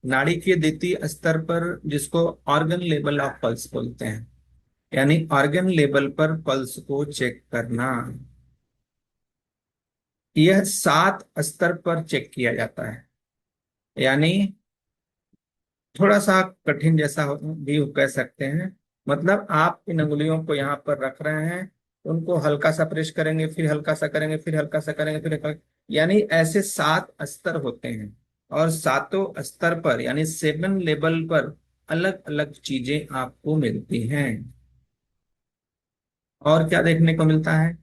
नाड़ी के द्वितीय स्तर पर, जिसको ऑर्गन लेवल ऑफ पल्स बोलते हैं, यानी ऑर्गन लेवल पर पल्स को चेक करना, यह 7 स्तर पर चेक किया जाता है। यानी थोड़ा सा कठिन जैसा भी कह सकते हैं। मतलब आप इन उंगलियों को यहाँ पर रख रहे हैं, उनको हल्का सा प्रेस करेंगे, फिर हल्का सा करेंगे, फिर हल्का सा करेंगे, यानी ऐसे 7 स्तर होते हैं। और सातों स्तर पर यानी 7 लेवल पर अलग अलग चीजें आपको मिलती हैं। और क्या देखने को मिलता है?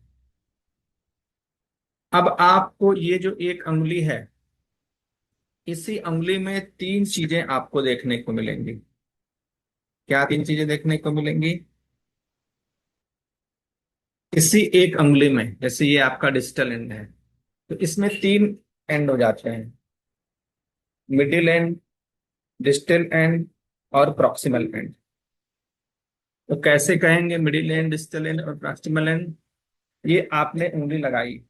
अब आपको ये जो एक उंगली है, इसी उंगली में 3 चीजें आपको देखने को मिलेंगी। क्या 3 चीजें देखने को मिलेंगी? इसी एक उंगली में, जैसे ये आपका डिजिटल एंड है, तो इसमें 3 एंड हो जाते हैं, मिडिल एंड, डिजिटल एंड और प्रॉक्सिमल एंड। तो कैसे कहेंगे मिडिल एंड, डिजिटल एंड और प्रॉक्सिमल एंड? ये आपने उंगली लगाई,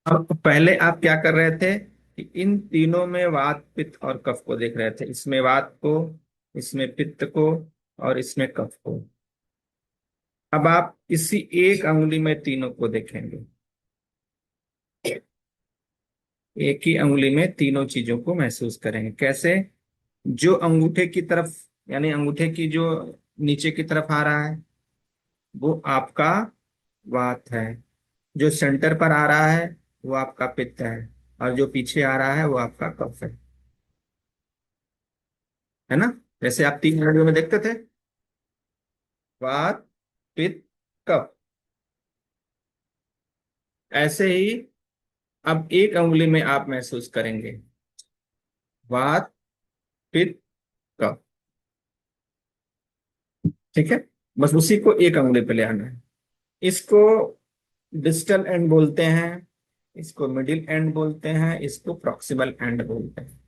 अब पहले आप क्या कर रहे थे कि इन तीनों में वात, पित्त और कफ को देख रहे थे। इसमें वात को, इसमें पित्त को और इसमें कफ को। अब आप इसी एक उंगली में तीनों को देखेंगे, एक ही उंगली में तीनों चीजों को महसूस करेंगे। कैसे? जो अंगूठे की तरफ, यानी अंगूठे की जो नीचे की तरफ आ रहा है, वो आपका वात है। जो सेंटर पर आ रहा है, वो आपका पित्त है। और जो पीछे आ रहा है, वो आपका कफ है ना? जैसे आप 3 वीडियो में देखते थे, वात, पित्त, कफ। ऐसे ही अब एक उंगली में आप महसूस करेंगे, वात, पित्त, कफ। ठीक है? बस उसी को एक उंगली पे ले आना है। इसको डिस्टल एंड बोलते हैं, इसको मिडिल एंड बोलते हैं, इसको प्रॉक्सिमल एंड बोलते हैं।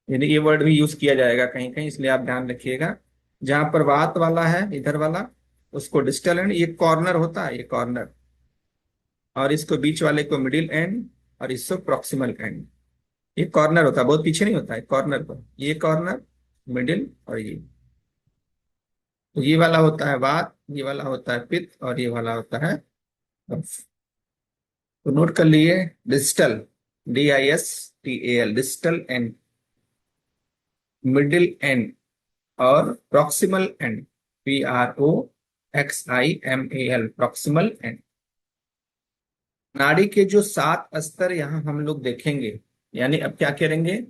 यानी ये वर्ड भी यूज किया जाएगा कहीं कहीं, इसलिए आप ध्यान रखिएगा। जहां पर वात वाला है, इधर वाला, उसको डिस्टल एंड, ये कॉर्नर होता है, ये कॉर्नर। और इसको बीच वाले को मिडिल एंड, और इसको प्रॉक्सिमल एंड। ये कॉर्नर होता है, बहुत पीछे नहीं होता है, कॉर्नर पर। ये कॉर्नर, मिडिल और ये। तो ये वाला होता है वात, ये वाला होता है पित्त और ये वाला होता है कफ। तो नोट कर लिए, distal, DISTAL, distal end, middle end और proximal end, PROXIMAL, proximal end. नाड़ी के जो 7 स्तर यहाँ हम लोग देखेंगे, यानी अब क्या करेंगे,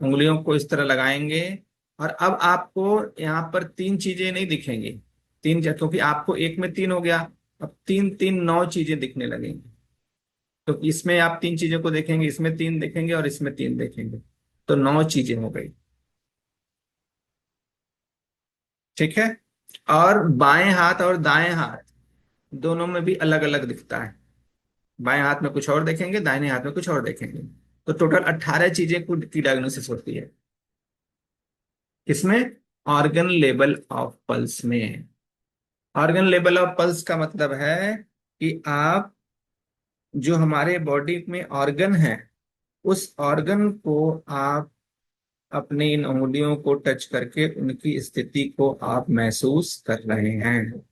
उंगलियों को इस तरह लगाएंगे। और अब आपको यहाँ पर 3 चीजें नहीं दिखेंगी, क्योंकि आपको एक में 3 हो गया, अब तीन तीन 9 चीजें दिखने लगेंगी। तो इसमें आप 3 चीजों को देखेंगे, इसमें 3 देखेंगे और इसमें 3 देखेंगे, तो 9 चीजें हो गई। ठीक है? और बाएं हाथ और दाएं हाथ दोनों में भी अलग अलग दिखता है। बाएं हाथ में कुछ और देखेंगे, दाहिने हाथ में कुछ और देखेंगे। तो टोटल 18 चीजें की डायग्नोसिस होती है। किसमें? ऑर्गन लेवल ऑफ पल्स में। ऑर्गन लेवल ऑफ पल्स का मतलब है कि आप, जो हमारे बॉडी में ऑर्गन है, उस ऑर्गन को आप अपनी इन उंगलियों को टच करके उनकी स्थिति को आप महसूस कर रहे हैं।